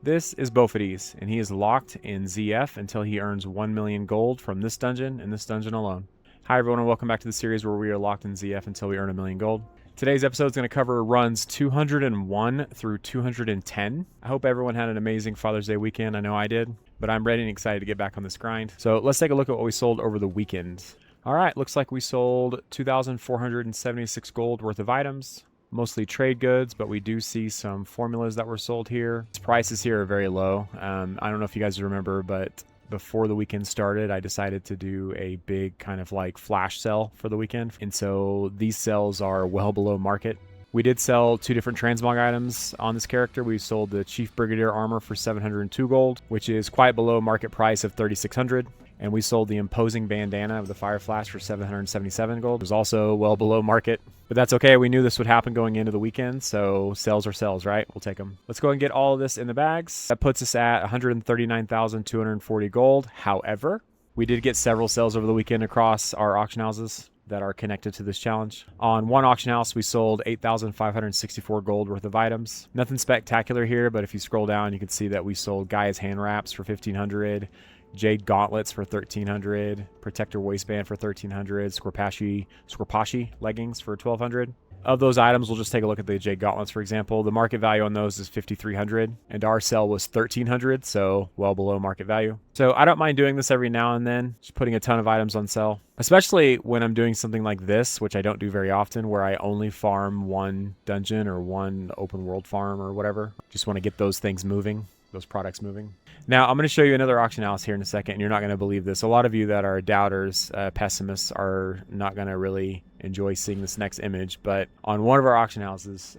This is Bofades, and he is locked in ZF until he earns 1 million gold from this dungeon and this dungeon alone. Hi everyone, and welcome back to the series where we are locked in ZF until we earn 1 million gold. Today's episode is going to cover runs 201 through 210. I hope everyone had an amazing Father's Day weekend. I know I did, but I'm ready and excited to get back on this grind. So let's take a look at what we sold over the weekend. All right, looks like we sold 2,476 gold worth of items. Mostly trade goods, but we do see some formulas that were sold here. Prices here are very low. I don't know if you guys remember, but before the weekend started, I decided to do a big kind of like flash sale for the weekend. And so these sales are well below market. We did sell 2 different transmog items on this character. We sold the Chief Brigadier armor for 702 gold, which is quite below market price of 3,600. And we sold the imposing bandana of the Fire Flash for 777 gold. It was also well below market, but that's okay. We knew this would happen going into the weekend, so sales are sales, right? We'll take them. Let's go and get all of this in the bags. That puts us at 139,240 gold. However, we did get several sales over the weekend across our auction houses that are connected to this challenge. On one auction house, we sold 8,564 gold worth of items. Nothing spectacular here, but if you scroll down, you can see that we sold Gaia's hand wraps for 1,500. Jade gauntlets for 1,300, protector waistband for 1,300, Scorpashi leggings for 1,200. Of those items, we'll just take a look at the Jade gauntlets, for example. The market value on those is 5,300, and our sell was 1,300, so well below market value. So I don't mind doing this every now and then, just putting a ton of items on sale, especially when I'm doing something like this, which I don't do very often, where I only farm one dungeon or one open world farm or whatever. Just want to get those things moving. Those products moving. Now, I'm going to show you another auction house here in a second, and you're not going to believe this. A lot of you that are doubters, pessimists, are not going to really enjoy seeing this next image, but on one of our auction houses,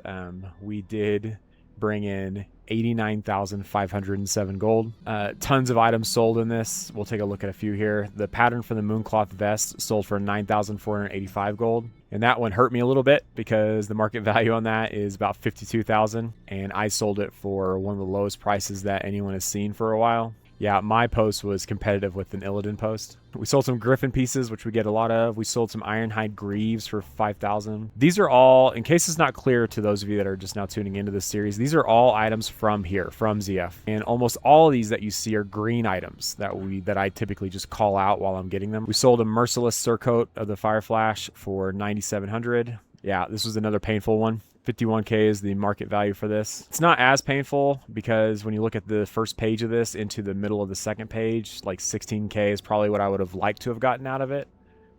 we did bring in 89,507 gold. Tons of items sold in this. We'll take a look at a few here. The pattern for the Mooncloth vest sold for 9,485 gold. And that one hurt me a little bit because the market value on that is about 52,000, and I sold it for one of the lowest prices that anyone has seen for a while. Yeah, my post was competitive with an Illidan post. We sold some Griffin pieces, which we get a lot of. We sold some Ironhide Greaves for 5,000. These are all, in case it's not clear to those of you that are just now tuning into this series, these are all items from here, from ZF. And almost all of these that you see are green items that I typically just call out while I'm getting them. We sold a Merciless Surcoat of the Fire Flash for 9,700. Yeah, this was another painful one. 51k is the market value for this. It's not as painful because when you look at the first page of this into the middle of the second page, like 16k is probably what I would have liked to have gotten out of it.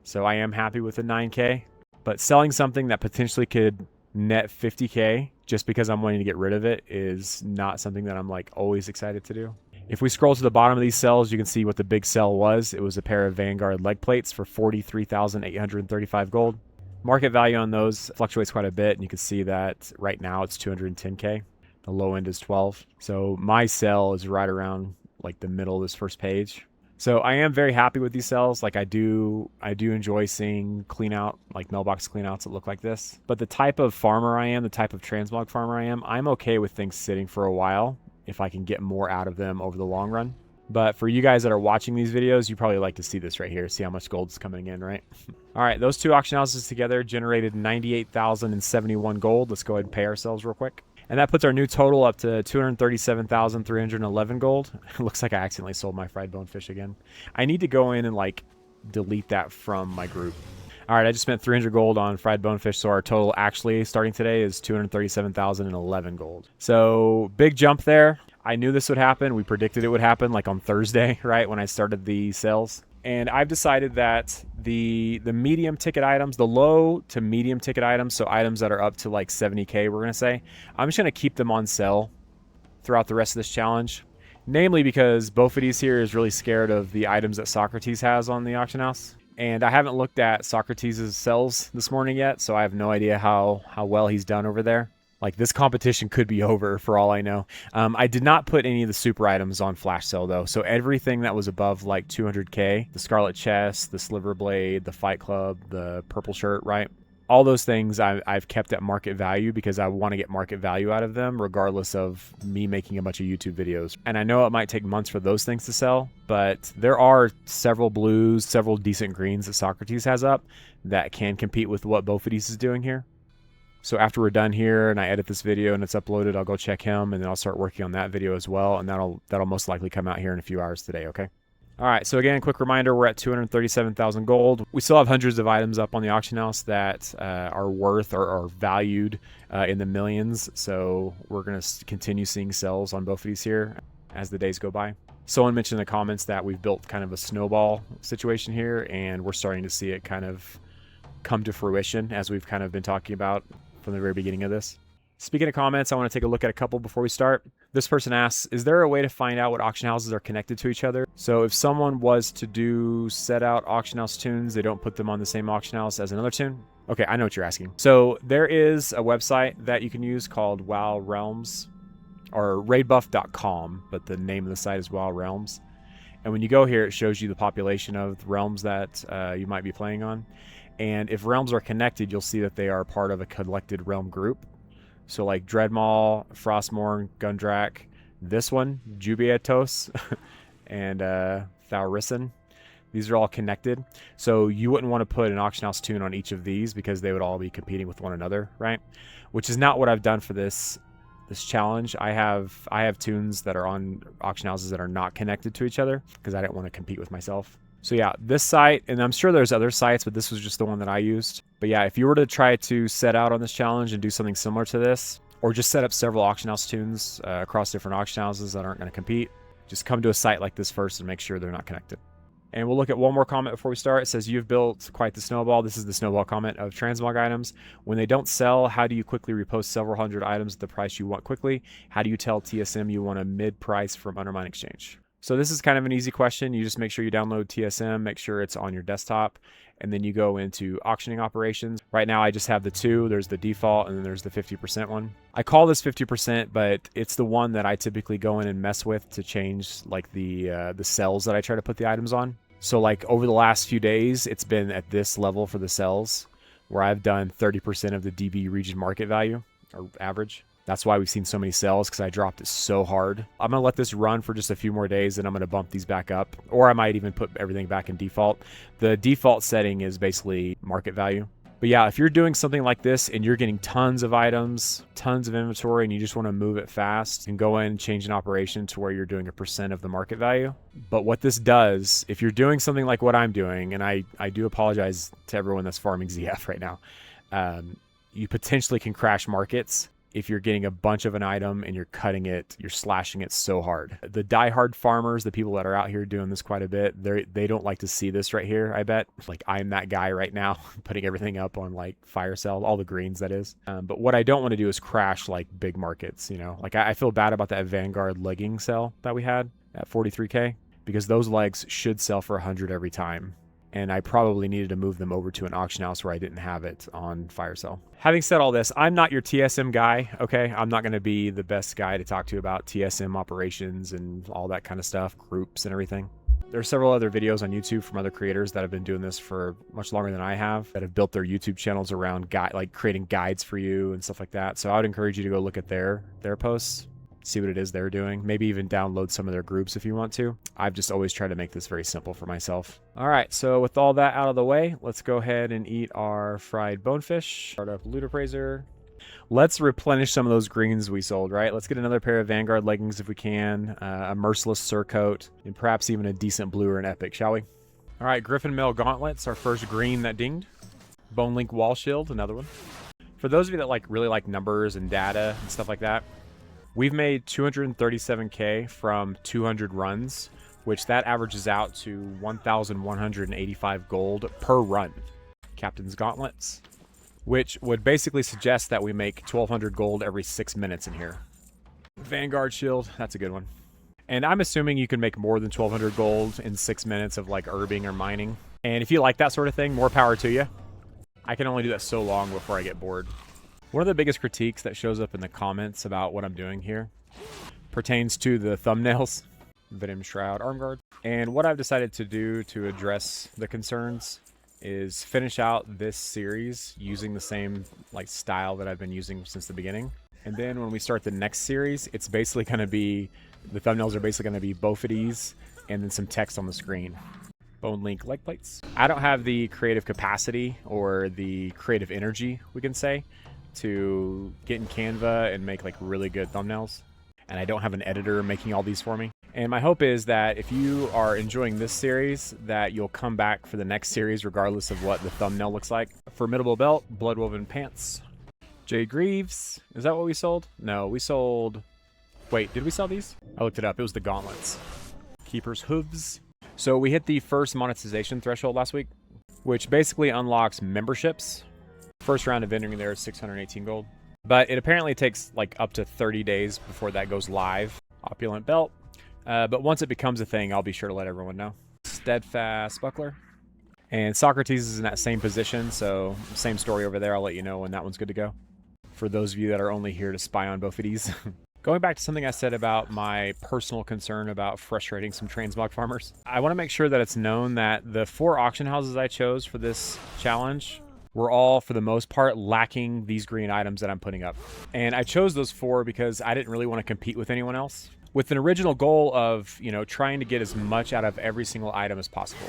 So I am happy with the 9k. But selling something that potentially could net 50k just because I'm wanting to get rid of it is not something that I'm like always excited to do. If we scroll to the bottom of these cells, you can see what the big sell was. It was a pair of Vanguard leg plates for 43,835 gold. Market value on those fluctuates quite a bit, and you can see that right now it's 210k. The low end is 12. So my sell is right around like the middle of this first page. So I am very happy with these sells. Like I do enjoy seeing clean out, like mailbox clean outs that look like this. But the type of farmer I am, the type of transmog farmer I am, I'm okay with things sitting for a while if I can get more out of them over the long run. But for you guys that are watching these videos, you probably like to see this right here, see how much gold's coming in, right? All right, those two auction houses together generated 98,071 gold. Let's go ahead and pay ourselves real quick. And that puts our new total up to 237,311 gold. It looks like I accidentally sold my fried bonefish again. I need to go in and like delete that from my group. All right, I just spent 300 gold on fried bonefish, so our total actually starting today is 237,011 gold. So big jump there. I knew this would happen. We predicted it would happen like on Thursday, right, when I started the sales. And I've decided that the medium ticket items, the low to medium ticket items, so items that are up to like 70k, we're going to say, I'm just going to keep them on sale throughout the rest of this challenge. Namely because Bofades here is really scared of the items that Socrates has on the auction house. And I haven't looked at Socrates' sells this morning yet, so I have no idea how well he's done over there. Like this competition could be over for all I know. I did not put any of the super items on flash sale though. So everything that was above like 200k, the Scarlet Chest, the Sliver Blade, the Fight Club, the purple shirt, right? All those things I've kept at market value because I want to get market value out of them regardless of me making a bunch of YouTube videos. And I know it might take months for those things to sell, but there are several blues, several decent greens that Socrates has up that can compete with what Bofades is doing here. So after we're done here and I edit this video and it's uploaded, I'll go check him and then I'll start working on that video as well. And that'll most likely come out here in a few hours today, okay? All right, so again, quick reminder, we're at 237,000 gold. We still have hundreds of items up on the auction house that are worth or are valued in the millions. So we're going to continue seeing sales on Bofades here as the days go by. Someone mentioned in the comments that we've built kind of a snowball situation here, and we're starting to see it kind of come to fruition as we've kind of been talking about from the very beginning of this. Speaking of comments, I want to take a look at a couple before we start. This person asks, is there a way to find out what auction houses are connected to each other? So if someone was to set out auction house tunes, they don't put them on the same auction house as another tune? Okay, I know what you're asking. So there is a website that you can use called WoW Realms, or raidbuff.com, but the name of the site is WoW Realms. And when you go here, it shows you the population of realms that you might be playing on. And if realms are connected, you'll see that they are part of a collected realm group. So like Dreadmaw, Frostmourne, Gundrak, this one, Jubiatos, and Thaurison. These are all connected. So you wouldn't want to put an auction house tune on each of these because they would all be competing with one another, right? Which is not what I've done for this challenge. I have tunes that are on auction houses that are not connected to each other because I didn't want to compete with myself. So yeah, this site, and I'm sure there's other sites, but this was just the one that I used. But yeah, if you were to try to set out on this challenge and do something similar to this, or just set up several auction house tunes across different auction houses that aren't going to compete, just come to a site like this first and make sure they're not connected. And we'll look at one more comment before we start. It says, you've built quite the snowball. This is the snowball comment of transmog items. When they don't sell, how do you quickly repost several hundred items at the price you want quickly? How do you tell TSM you want a mid-price from Undermine Exchange? So this is kind of an easy question. You just make sure you download TSM, make sure it's on your desktop, and then you go into auctioning operations. Right now I just have the two. There's the default and then there's the 50% one. I call this 50%, but it's the one that I typically go in and mess with to change like the cells that I try to put the items on. So like over the last few days, it's been at this level for the cells where I've done 30% of the DB region market value or average. That's why we've seen so many sales, because I dropped it so hard. I'm going to let this run for just a few more days, and I'm going to bump these back up. Or I might even put everything back in default. The default setting is basically market value. But yeah, if you're doing something like this and you're getting tons of items, tons of inventory, and you just want to move it fast, and go in and change an operation to where you're doing 1% of the market value. But what this does, if you're doing something like what I'm doing, and I do apologize to everyone that's farming ZF right now, you potentially can crash markets if you're getting a bunch of an item and you're cutting it, you're slashing it so hard. The diehard farmers, the people that are out here doing this quite a bit, they don't like to see this right here, I bet. Like I'm that guy right now, putting everything up on like fire sale, all the greens that is. But what I don't want to do is crash like big markets, you know? Like I feel bad about that Vanguard legging sell that we had at 43K because those legs should sell for 100 every time. And I probably needed to move them over to an auction house where I didn't have it on fire sale. Having said all this, I'm not your TSM guy, okay? I'm not going to be the best guy to talk to about TSM operations and all that kind of stuff, groups and everything. There are several other videos on YouTube from other creators that have been doing this for much longer than I have, that have built their YouTube channels around like creating guides for you and stuff like that. So I would encourage you to go look at their posts, see what it is they're doing, maybe even download some of their groups if you want to. I've just always tried to make this very simple for myself. All right, so with all that out of the way, let's go ahead and eat our fried bonefish. Start up Loot Appraiser. Let's replenish some of those greens we sold, right? Let's get another pair of Vanguard leggings if we can, a Merciless Surcoat, and perhaps even a decent blue or an epic, shall we? All right, Griffin Mail Gauntlets, our first green that dinged. Bone Link Wall Shield, another one. For those of you that really like numbers and data and stuff like that, we've made 237K from 200 runs, which that averages out to 1,185 gold per run. Captain's Gauntlets, which would basically suggest that we make 1,200 gold every 6 minutes in here. Vanguard Shield, that's a good one. And I'm assuming you can make more than 1,200 gold in 6 minutes of like herbing or mining. And if you like that sort of thing, more power to you. I can only do that so long before I get bored. One of the biggest critiques that shows up in the comments about what I'm doing here pertains to the thumbnails, Venom Shroud, Arm Guard. And what I've decided to do to address the concerns is finish out this series using the same like style that I've been using since the beginning. And then when we start the next series, it's basically going to be, the thumbnails are basically going to be Bofades and then some text on the screen. Bone Link leg plates. I don't have the creative capacity or the creative energy, we can say, to get in Canva and make like really good thumbnails. And I don't have an editor making all these for me. And my hope is that if you are enjoying this series, that you'll come back for the next series regardless of what the thumbnail looks like. Formidable belt, bloodwoven pants, Jay Greaves. Is that what we sold? No, we sold... Wait, did we sell these? I looked it up. It was the gauntlets. Keeper's hooves. So we hit the first monetization threshold last week, which basically unlocks memberships. First round of entering there is 618 gold. But it apparently takes like up to 30 days before that goes live. Opulent belt. But once it becomes a thing, I'll be sure to let everyone know. Steadfast buckler. And Socrates is in that same position, so same story over there. I'll let you know when that one's good to go. For those of you that are only here to spy on Bofades. Going back to something I said about my personal concern about frustrating some transmog farmers. I want to make sure that it's known that the 4 auction houses I chose for this challenge were all, for the most part, lacking these green items that I'm putting up. And I chose those 4 because I didn't really want to compete with anyone else, with an original goal of, you know, trying to get as much out of every single item as possible.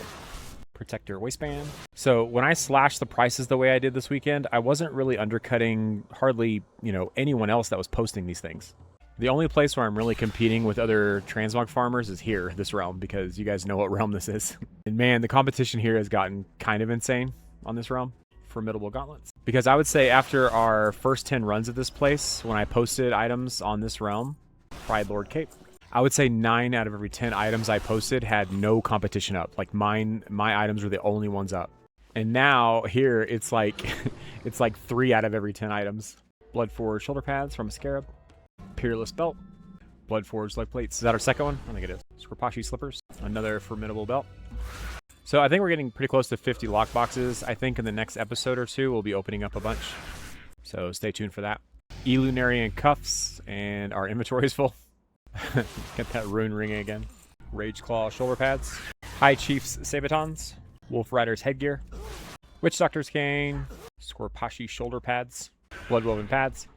Protector waistband. So when I slashed the prices the way I did this weekend, I wasn't really undercutting hardly, you know, anyone else that was posting these things. The only place where I'm really competing with other transmog farmers is here, this realm, because you guys know what realm this is. And man, the competition here has gotten kind of insane on this realm. Formidable gauntlets. Because I would say after our first 10 runs of this place, when I posted items on this realm, Pride Lord Cape, I would say 9 out of every 10 items I posted had no competition up. Like my items were the only ones up. And now here it's like it's like 3 out of every 10 items. Bloodforged shoulder pads from a scarab. Peerless belt. Bloodforged leg plates. Is that our second one? I think it is. Scorpashi slippers. Another formidable belt. So I think we're getting pretty close to 50 lock boxes. I think in the next episode or 2 we'll be opening up a bunch. So stay tuned for that. Elunarian cuffs, and our inventory is full. Get that rune ringing again. Rage Claw shoulder pads. High Chief's sabatons. Wolf Rider's headgear. Witch Doctor's cane. Scorpashi shoulder pads. Bloodwoven pads.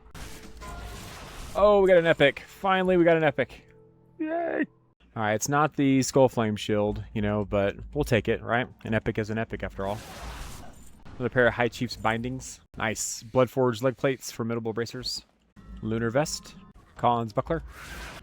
Oh, we got an epic. Finally, we got an epic. Yay! Alright, it's not the Skullflame shield, you know, but we'll take it, right? An epic is an epic after all. Another pair of High Chief's bindings. Nice. Bloodforged leg plates. Formidable bracers. Lunar vest. Collins buckler.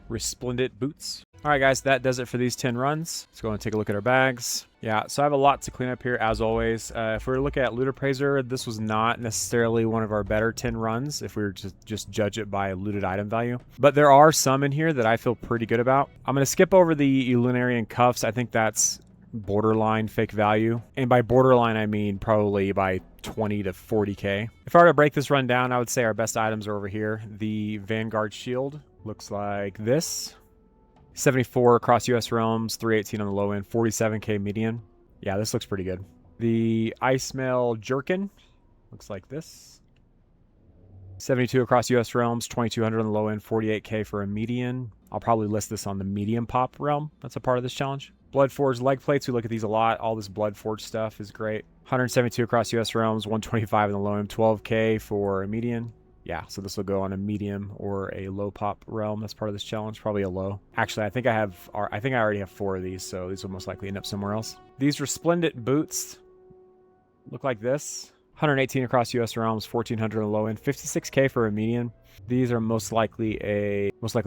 Resplendent boots. Alright guys, that does it for these 10 runs. Let's go and take a look at our bags. Yeah, so I have a lot to clean up here as always. If we were to look at Loot Appraiser, this was not necessarily one of our better 10 runs if we were to just judge it by looted item value. But there are some in here that I feel pretty good about. I'm going to skip over the Elunarian cuffs. I think that's borderline fake value. And by borderline, I mean probably by 20 to 40k. If I were to break this run down, I would say our best items are over here. The Vanguard shield looks like this. 74 across US realms, 318 on the low end, 47k median. Yeah, this looks pretty good. The Ice Mail jerkin looks like this. 72 across US realms, 2200 on the low end, 48k for a median. I'll probably list this on the medium pop realm. That's a part of this challenge. Bloodforged leg plates, we look at these a lot. All this Bloodforged stuff is great. 172 across US realms, 125 on the low end, 12k for a median. Yeah, so this will go on a medium or a low pop realm. That's part of this challenge, probably a low. Actually, I think I already have 4 of these, so these will most likely end up somewhere else. These Resplendent boots look like this. 118 across US realms, 1400 on the low end, 56k for a median. These are most likely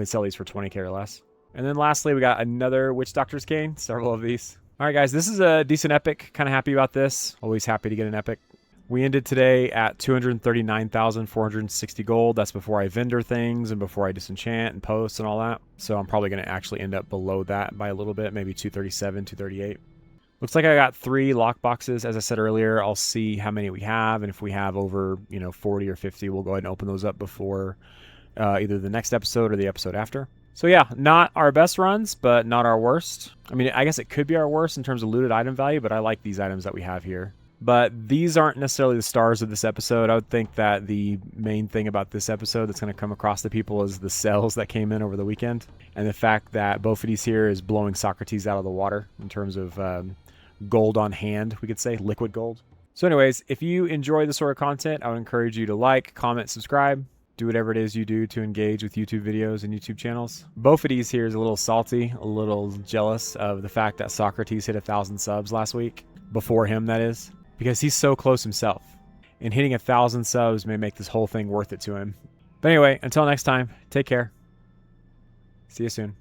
sell these for 20k or less. And then lastly, we got another Witch Doctor's cane, several of these. All right, guys, this is a decent epic. Kind of happy about this. Always happy to get an epic. We ended today at 239,460 gold. That's before I vendor things and before I disenchant and post and all that. So I'm probably going to actually end up below that by a little bit, maybe 237, 238. Looks like I got 3 lock boxes. As I said earlier, I'll see how many we have. And if we have over, 40 or 50, we'll go ahead and open those up before either the next episode or the episode after. So yeah, not our best runs, but not our worst. I mean, I guess it could be our worst in terms of looted item value, but I like these items that we have here. But these aren't necessarily the stars of this episode. I would think that the main thing about this episode that's going to come across to people is the sales that came in over the weekend. And the fact that Bofades here is blowing Socrates out of the water in terms of gold on hand, we could say, liquid gold. So anyways, if you enjoy this sort of content, I would encourage you to like, comment, subscribe. Do whatever it is you do to engage with YouTube videos and YouTube channels. Bofades here is a little salty, a little jealous of the fact that Socrates hit 1,000 subs last week. Before him, that is. Because he's so close himself. and hitting 1,000 subs may make this whole thing worth it to him. But anyway, until next time, take care. See you soon.